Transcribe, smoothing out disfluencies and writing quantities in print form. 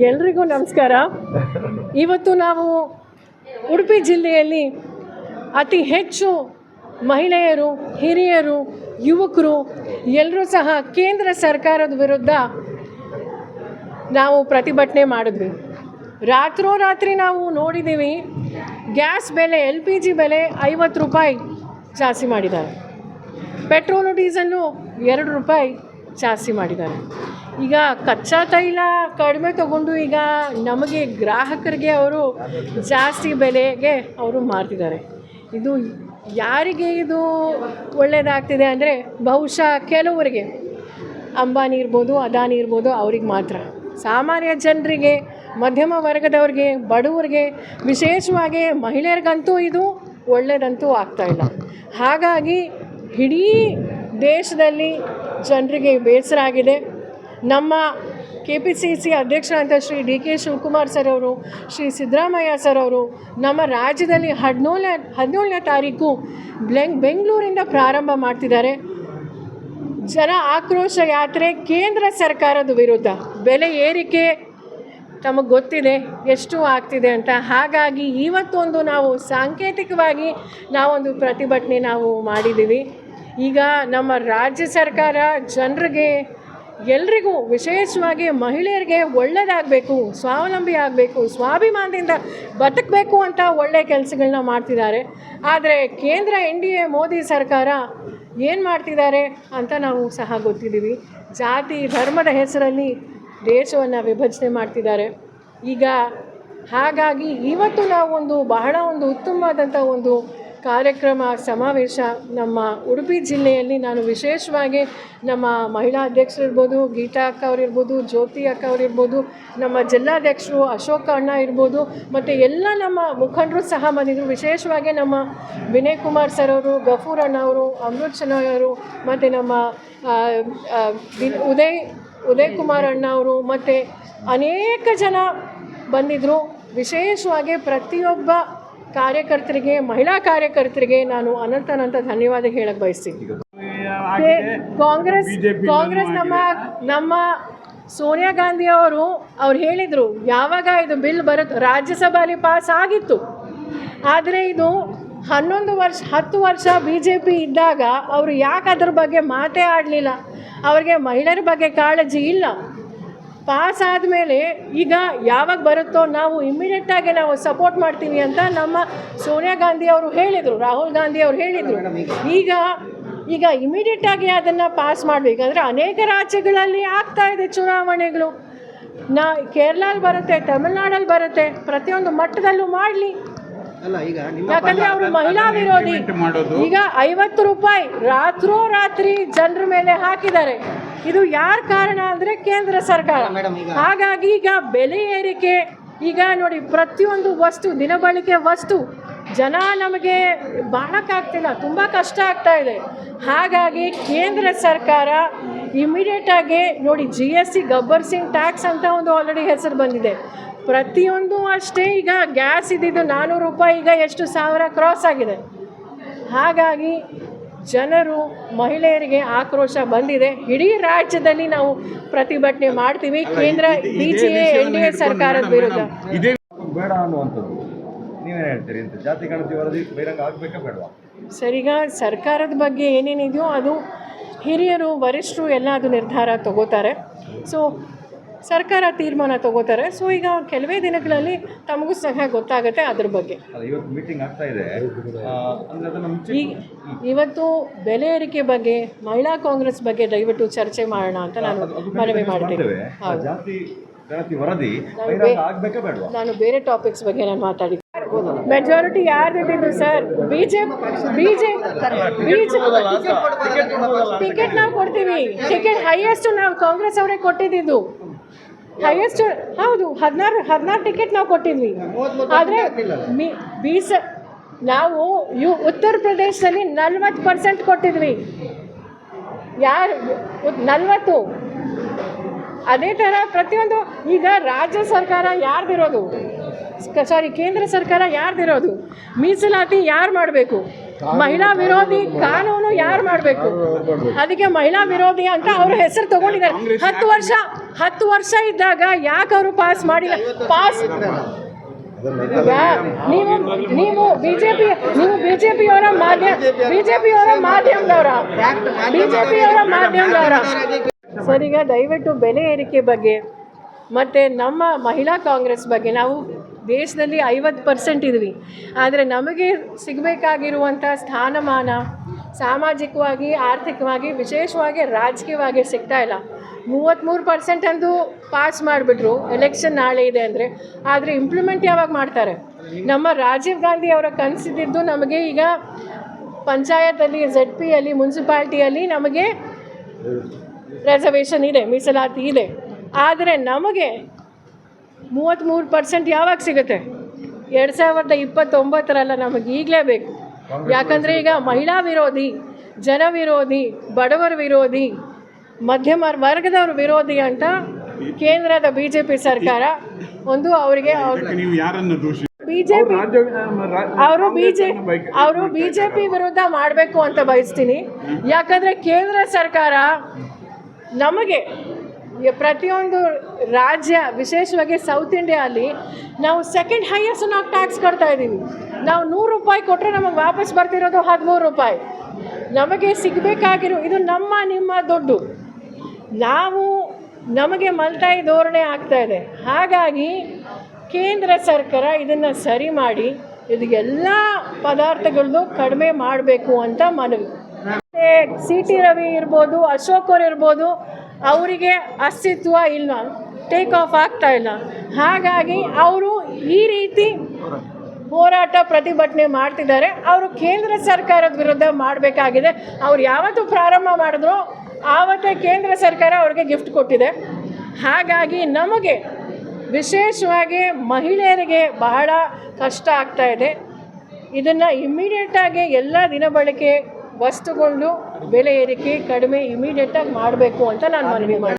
ಎಲ್ರಿಗೂ ನಮಸ್ಕಾರ. ಇವತ್ತು ನಾವು ಉಡುಪಿ ಜಿಲ್ಲೆಯಲ್ಲಿ ಅತಿ ಹೆಚ್ಚು ಮಹಿಳೆಯರು, ಹಿರಿಯರು, ಯುವಕರು ಎಲ್ಲರೂ ಸಹ ಕೇಂದ್ರ ಸರ್ಕಾರದ ವಿರುದ್ಧ ನಾವು ಪ್ರತಿಭಟನೆ ಮಾಡಿದ್ವಿ. ರಾತ್ರೋರಾತ್ರಿ ನಾವು ನೋಡಿದ್ದೀವಿ, ಗ್ಯಾಸ್ ಬೆಲೆ, LPG ಬೆಲೆ 50 ರೂಪಾಯಿ ಜಾಸ್ತಿ ಮಾಡಿದ್ದಾರೆ. ಪೆಟ್ರೋಲು ಡೀಸೆಲ್ಲು 2 ರೂಪಾಯಿ ಜಾಸ್ತಿ ಮಾಡಿದ್ದಾರೆ. ಈಗ ಕಚ್ಚಾ ತೈಲ ಕಡಿಮೆ ತಗೊಂಡು ಈಗ ನಮಗೆ ಗ್ರಾಹಕರಿಗೆ ಅವರು ಜಾಸ್ತಿ ಬೆಲೆಗೆ ಅವರು ಮಾರ್ತಿದ್ದಾರೆ. ಇದು ಯಾರಿಗೆ ಇದು ಒಳ್ಳೆಯದಾಗ್ತಿದೆ ಅಂದರೆ ಬಹುಶಃ ಕೆಲವರಿಗೆ, ಅಂಬಾನಿ ಇರ್ಬೋದು, ಅದಾನಿ ಇರ್ಬೋದು, ಅವ್ರಿಗೆ ಮಾತ್ರ. ಸಾಮಾನ್ಯ ಜನರಿಗೆ, ಮಧ್ಯಮ ವರ್ಗದವ್ರಿಗೆ, ಬಡವರಿಗೆ, ವಿಶೇಷವಾಗಿ ಮಹಿಳೆಯರಿಗಂತೂ ಇದು ಒಳ್ಳೆಯದಂತೂ ಆಗ್ತಾಯಿಲ್ಲ. ಹಾಗಾಗಿ ಇಡೀ ದೇಶದಲ್ಲಿ ಜನರಿಗೆ ಬೇಸರ ಆಗಿದೆ. ನಮ್ಮ KPCC ಅಧ್ಯಕ್ಷರಾದಂಥ ಶ್ರೀ DK ಶಿವಕುಮಾರ್ ಸರ್ ಅವರು, ಶ್ರೀ ಸಿದ್ದರಾಮಯ್ಯ ಸರ್ ಅವರು ನಮ್ಮ ರಾಜ್ಯದಲ್ಲಿ 17ನೇ ತಾರೀಕು ಬೆಂಗಳೂರಿಂದ ಪ್ರಾರಂಭ ಮಾಡ್ತಿದ್ದಾರೆ ಜನ ಆಕ್ರೋಶ ಯಾತ್ರೆ ಕೇಂದ್ರ ಸರ್ಕಾರದ ವಿರುದ್ಧ. ಬೆಲೆ ಏರಿಕೆ ತಮಗೆ ಗೊತ್ತಿದೆ ಎಷ್ಟು ಆಗ್ತಿದೆ ಅಂತ. ಹಾಗಾಗಿ ಇವತ್ತೊಂದು ನಾವು ಸಾಂಕೇತಿಕವಾಗಿ ನಾವೊಂದು ಪ್ರತಿಭಟನೆ ನಾವು ಮಾಡಿದ್ದೀವಿ. ಈಗ ನಮ್ಮ ರಾಜ್ಯ ಸರ್ಕಾರ ಜನರಿಗೆ, ಎಲ್ರಿಗೂ, ವಿಶೇಷವಾಗಿ ಮಹಿಳೆಯರಿಗೆ ಒಳ್ಳೆಯದಾಗಬೇಕು, ಸ್ವಾವಲಂಬಿ ಆಗಬೇಕು, ಸ್ವಾಭಿಮಾನದಿಂದ ಬದುಕಬೇಕು ಅಂತ ಒಳ್ಳೆಯ ಕೆಲಸಗಳನ್ನ ಮಾಡ್ತಿದ್ದಾರೆ. ಆದರೆ ಕೇಂದ್ರ NDA ಮೋದಿ ಸರ್ಕಾರ ಏನು ಮಾಡ್ತಿದ್ದಾರೆ ಅಂತ ನಾವು ಸಹ ಗೊತ್ತಿದ್ದೀವಿ. ಜಾತಿ ಧರ್ಮದ ಹೆಸರಲ್ಲಿ ದೇಶವನ್ನು ವಿಭಜನೆ ಮಾಡ್ತಿದ್ದಾರೆ. ಈಗ ಹಾಗಾಗಿ ಇವತ್ತು ನಾವು ಬಹಳ ಉತ್ತಮವಾದಂಥ ಒಂದು ಕಾರ್ಯಕ್ರಮ, ಸಮಾವೇಶ ನಮ್ಮ ಉಡುಪಿ ಜಿಲ್ಲೆಯಲ್ಲಿ ನಾನು ವಿಶೇಷವಾಗಿ ನಮ್ಮ ಮಹಿಳಾ ಅಧ್ಯಕ್ಷರಿರ್ಬೋದು, ಗೀತಾ ಅಕ್ಕ ಅವರಿರ್ಬೋದು, ಜ್ಯೋತಿ ಅಕ್ಕ ಅವರಿರ್ಬೋದು, ನಮ್ಮ ಜಿಲ್ಲಾಧ್ಯಕ್ಷರು ಅಶೋಕ ಅಣ್ಣ ಇರ್ಬೋದು, ಮತ್ತು ಎಲ್ಲ ನಮ್ಮ ಮುಖಂಡರು ಸಹ ಬಂದಿದ್ದರು. ವಿಶೇಷವಾಗಿ ನಮ್ಮ ವಿನಯ್ ಕುಮಾರ್ ಸರ್ ಅವರು, ಗಫೂರ್ ಅಣ್ಣ ಅವರು, ಅಮೃತ್ ಶನಾಯ್ ಅವರು, ಮತ್ತು ನಮ್ಮ ಉದಯ್ ಕುಮಾರ್ ಅಣ್ಣ ಅವರು, ಮತ್ತು ಅನೇಕ ಜನ ಬಂದಿದ್ದರು. ವಿಶೇಷವಾಗಿ ಪ್ರತಿಯೊಬ್ಬ ಕಾರ್ಯಕರ್ತರಿಗೆ, ಮಹಿಳಾ ಕಾರ್ಯಕರ್ತರಿಗೆ ನಾನು ಅನಂತ ಧನ್ಯವಾದ ಹೇಳಕ್ಕೆ ಬಯಸ್ತೀನಿ. ಕಾಂಗ್ರೆಸ್ ನಮ್ಮ ಸೋನಿಯಾ ಗಾಂಧಿ ಅವರು ಹೇಳಿದರು, ಯಾವಾಗ ಇದು ಬಿಲ್ ಬರುತ್ತೆ, ರಾಜ್ಯಸಭೆಯಲ್ಲಿ ಪಾಸ್ ಆಗಿತ್ತು. ಆದರೆ ಇದು 10 ವರ್ಷ BJP ಇದ್ದಾಗ ಅವರು ಯಾಕೆ ಅದ್ರ ಬಗ್ಗೆ ಮಾತೇ ಆಡಲಿಲ್ಲ? ಅವರಿಗೆ ಮಹಿಳೆಯರ ಬಗ್ಗೆ ಕಾಳಜಿ ಇಲ್ಲ. ಪಾಸ್ ಆದಮೇಲೆ ಈಗ ಯಾವಾಗ ಬರುತ್ತೋ ನಾವು ಇಮ್ಮಿಡಿಯೇಟಾಗಿ ನಾವು ಸಪೋರ್ಟ್ ಮಾಡ್ತೀವಿ ಅಂತ ನಮ್ಮ ಸೋನಿಯಾ ಗಾಂಧಿ ಅವರು ಹೇಳಿದರು, ರಾಹುಲ್ ಗಾಂಧಿ ಅವರು ಹೇಳಿದರು. ಈಗ ಇಮಿಡಿಯೇಟಾಗಿ ಅದನ್ನು ಪಾಸ್ ಮಾಡಬೇಕಂದ್ರೆ ಅನೇಕ ರಾಜ್ಯಗಳಲ್ಲಿ ಆಗ್ತಾಯಿದೆ ಚುನಾವಣೆಗಳು. ಕೇರಳಲ್ಲಿ ಬರುತ್ತೆ, ತಮಿಳ್ನಾಡಲ್ಲಿ ಬರುತ್ತೆ, ಪ್ರತಿಯೊಂದು ಮಟ್ಟದಲ್ಲೂ ಮಾಡಲಿ. ಯಾಕಂದರೆ ಅವರು ಮಹಿಳಾ ವಿರೋಧಿ. ಈಗ 50 ರೂಪಾಯಿ ರಾತ್ರೋರಾತ್ರಿ ಜನರ ಮೇಲೆ ಹಾಕಿದ್ದಾರೆ. ಇದು ಯಾರ ಕಾರಣ ಅಂದರೆ ಕೇಂದ್ರ ಸರ್ಕಾರ. ಹಾಗಾಗಿ ಈಗ ಬೆಲೆ ಏರಿಕೆ, ಈಗ ನೋಡಿ ಪ್ರತಿಯೊಂದು ವಸ್ತು, ದಿನಬಳಕೆ ವಸ್ತು ಜನ ನಮಗೆ ಬಾಳಕ್ಕಾಗ್ತಿಲ್ಲ, ತುಂಬ ಕಷ್ಟ ಆಗ್ತಾ ಇದೆ. ಹಾಗಾಗಿ ಕೇಂದ್ರ ಸರ್ಕಾರ ಇಮಿಡಿಯೇಟಾಗಿ ನೋಡಿ GST ಗಬ್ಬರ್ ಸಿಂಗ್ ಟ್ಯಾಕ್ಸ್ ಅಂತ ಆಲ್ರೆಡಿ ಹೆಸರು ಬಂದಿದೆ. ಪ್ರತಿಯೊಂದು ಅಷ್ಟೇ. ಈಗ ಗ್ಯಾಸ್ ಇದ್ದಿದ್ದು 400 ರೂಪಾಯಿ, ಈಗ ಎಷ್ಟು 1000 ಕ್ರಾಸ್ ಆಗಿದೆ. ಹಾಗಾಗಿ ಜನರು, ಮಹಿಳೆಯರಿಗೆ ಆಕ್ರೋಶ ಬಂದಿದೆ. ಇಡೀ ರಾಜ್ಯದಲ್ಲಿ ನಾವು ಪ್ರತಿಭಟನೆ ಮಾಡ್ತೀವಿ ಕೇಂದ್ರ NDA ಸರ್ಕಾರದ ವಿರುದ್ಧ. ಬೇಡ ಅನ್ನುವಂಥದ್ದು ನೀವೇನು ಹೇಳ್ತೀರಿ? ಅಂತ ಜಾತಿ ಗಣತಿ ವರದಿ ಬಹಿರಂಗ ಆಗಬೇಕಾ ಬೇಡವಾ? ಸರ್, ಈಗ ಸರ್ಕಾರದ ಬಗ್ಗೆ ಏನೇನಿದೆಯೋ ಅದು ಹಿರಿಯರು, ವರಿಷ್ಠರು ಎಲ್ಲ ಅದು ನಿರ್ಧಾರ ತಗೋತಾರೆ. ಸೊ ಸರ್ಕಾರ ತೀರ್ಮಾನ ತಗೋತಾರೆ. ಸೊ ಈಗ ಕೆಲವೇ ದಿನಗಳಲ್ಲಿ ತಮಗೂ ಸಹ ಗೊತ್ತಾಗುತ್ತೆ ಅದ್ರ ಬಗ್ಗೆ. ಇವತ್ತು ಮೀಟಿಂಗ್ ಆಗ್ತಾ ಇದೆ. ಇವತ್ತು ಬೆಲೆ ಏರಿಕೆ ಬಗ್ಗೆ, ಮಹಿಳಾ ಕಾಂಗ್ರೆಸ್ ಬಗ್ಗೆ ದಯವಿಟ್ಟು ಚರ್ಚೆ ಮಾಡೋಣ ಅಂತ ನಾನು ಮನವಿ ಮಾಡ್ತೇನೆ. ನಾನು ಬೇರೆ ಟಾಪಿಕ್ಸ್ ಬಗ್ಗೆ ನಾನು ಮಾತಾಡಿದ್ದೆ. ಮೆಜಾರಿಟಿ ಯಾರ್ದಿದ್ದು ಸರ್? ಟಿಕೆಟ್ ನಾವು ಕೊಡ್ತೀವಿ. ಟಿಕೆಟ್ ಹೈಯೆಸ್ಟ್ ನಾವು ಕಾಂಗ್ರೆಸ್ ಅವರೇ ಕೊಟ್ಟಿದ್ದು. ಹೈಯೆಸ್ಟ್ ಹೌದು, 16 ಟಿಕೆಟ್ ನಾವು ಕೊಟ್ಟಿದ್ವಿ. ಆದರೆ ನಾವು ಉತ್ತರ ಪ್ರದೇಶದಲ್ಲಿ 40% ಕೊಟ್ಟಿದ್ವಿ. 40. ಅದೇ ಥರ ಪ್ರತಿಯೊಂದು. ಈಗ ರಾಜ್ಯ ಸರ್ಕಾರ ಯಾರ್ದಿರೋದು? ಕೇಂದ್ರ ಸರ್ಕಾರ ಯಾರ್ದಿರೋದು? ಮೀಸಲಾತಿ ಯಾರು ಮಾಡಬೇಕು? ಮಹಿಳಾ ವಿರೋಧಿ ಕಾನೂನು ಯಾರು ಮಾಡಬೇಕು? ಅದಕ್ಕೆ ಮಹಿಳಾ ವಿರೋಧಿ ಅಂತ ಅವ್ರ ಹೆಸರು ತಗೊಂಡಿದ್ದಾರೆ. 10 ವರ್ಷ ಇದ್ದಾಗ ಯಾಕೆ ಅವರು ಪಾಸ್ ಮಾಡಿಲ್ಲ? ಪಾಸ್ ನೀವು ಬಿಜೆಪಿಯವರ ಮಾಧ್ಯಮದವರ ಸರ್, ಈಗ ದಯವಿಟ್ಟು ಬೆಲೆ ಏರಿಕೆ ಬಗ್ಗೆ ಮತ್ತು ನಮ್ಮ ಮಹಿಳಾ ಕಾಂಗ್ರೆಸ್ ಬಗ್ಗೆ ನಾವು ದೇಶದಲ್ಲಿ 50% ಇದ್ವಿ, ಆದರೆ ನಮಗೆ ಸಿಗಬೇಕಾಗಿರುವಂಥ ಸ್ಥಾನಮಾನ ಸಾಮಾಜಿಕವಾಗಿ, ಆರ್ಥಿಕವಾಗಿ, ವಿಶೇಷವಾಗಿ ರಾಜಕೀಯವಾಗಿ ಸಿಗ್ತಾ ಇಲ್ಲ. 33% ಅಂದು ಪಾಸ್ ಮಾಡಿಬಿಟ್ರು, ಎಲೆಕ್ಷನ್ ನಾಳೆ ಇದೆ ಅಂದರೆ. ಆದರೆ ಇಂಪ್ಲಿಮೆಂಟ್ ಯಾವಾಗ ಮಾಡ್ತಾರೆ? ನಮ್ಮ ರಾಜೀವ್ ಗಾಂಧಿ ಅವರ ಕನಸಿದ್ದು ನಮಗೆ ಈಗ ಪಂಚಾಯತಲ್ಲಿ, ZPಯಲ್ಲಿ, ಮುನ್ಸಿಪಾಲ್ಟಿಯಲ್ಲಿ ನಮಗೆ ರಿಸರ್ವೇಷನ್ ಇದೆ, ಮೀಸಲಾತಿ ಇದೆ. ಆದರೆ ನಮಗೆ 33% ಯಾವಾಗ ಸಿಗುತ್ತೆ? 2029 ನಮಗೆ ಈಗಲೇ ಬೇಕು. ಯಾಕಂದರೆ ಈಗ ಮಹಿಳಾ ವಿರೋಧಿ, ಜನ ವಿರೋಧಿ, ಬಡವರ ವಿರೋಧಿ, ಮಧ್ಯಮ ವರ್ಗದವ್ರ ವಿರೋಧಿ ಅಂತ ಕೇಂದ್ರದ BJP ಸರ್ಕಾರ ಒಂದು ಅವರಿಗೆ ಅವರು BJP ವಿರುದ್ಧ ಮಾಡಬೇಕು ಅಂತ ಬಯಸ್ತೀನಿ. ಯಾಕಂದರೆ ಕೇಂದ್ರ ಸರ್ಕಾರ ನಮಗೆ ಪ್ರತಿಯೊಂದು ರಾಜ್ಯ, ವಿಶೇಷವಾಗಿ ಸೌತ್ ಇಂಡಿಯಾದಲ್ಲಿ ನಾವು ಸೆಕೆಂಡ್ ಹೈಯೆಸ್ಟ್ ನಾವು ಟ್ಯಾಕ್ಸ್ ಕೊಡ್ತಾ ಇದ್ದೀವಿ. ನಾವು 100 ರೂಪಾಯಿ ಕೊಟ್ಟರೆ ನಮಗೆ ವಾಪಸ್ ಬರ್ತಿರೋದು 13 ರೂಪಾಯಿ. ನಮಗೆ ಸಿಗಬೇಕಾಗಿರೋ ಇದು ನಿಮ್ಮ ದುಡ್ಡು, ನಮಗೆ ಮಲ್ತಾಯಿ ಧೋರಣೆ ಆಗ್ತಾ ಇದೆ. ಹಾಗಾಗಿ ಕೇಂದ್ರ ಸರ್ಕಾರ ಇದನ್ನು ಸರಿ ಮಾಡಿ ಇದು ಎಲ್ಲ ಪದಾರ್ಥಗಳದ್ದು ಕಡಿಮೆ ಮಾಡಬೇಕು ಅಂತ ಮನವಿ. CT ರವಿ ಇರ್ಬೋದು, ಅಶೋಕ್ ಅವರು ಇರ್ಬೋದು, ಅವರಿಗೆ ಅಸ್ತಿತ್ವ ಇಲ್ಲ, ಟೇಕ್ ಆಫ್ ಆಗ್ತಾ ಇಲ್ಲ. ಹಾಗಾಗಿ ಅವರು ಈ ರೀತಿ ಹೋರಾಟ ಪ್ರತಿಭಟನೆ ಮಾಡ್ತಿದ್ದಾರೆ. ಅವರು ಕೇಂದ್ರ ಸರ್ಕಾರದ ವಿರುದ್ಧ ಮಾಡಬೇಕಾಗಿದೆ. ಅವ್ರು ಯಾವತ್ತು ಪ್ರಾರಂಭ ಮಾಡಿದ್ರು ಆವತ್ತೇ ಕೇಂದ್ರ ಸರ್ಕಾರ ಅವ್ರಿಗೆ ಗಿಫ್ಟ್ ಕೊಟ್ಟಿದೆ. ಹಾಗಾಗಿ ನಮಗೆ ವಿಶೇಷವಾಗಿ ಮಹಿಳೆಯರಿಗೆ ಬಹಳ ಕಷ್ಟ ಆಗ್ತಾ ಇದೆ. ಇದನ್ನು ಇಮ್ಮಿಡಿಯೇಟಾಗಿ ಎಲ್ಲ ದಿನಬಳಕೆ ವಸ್ತುಗಳು ಬೆಲೆ ಏರಿಕೆ ಕಡಿಮೆ ಇಮಿಡಿಯೇಟಾಗಿ ಮಾಡಬೇಕು ಅಂತ ನಾನು ಮನವಿ ಮಾಡ್ತೀನಿ.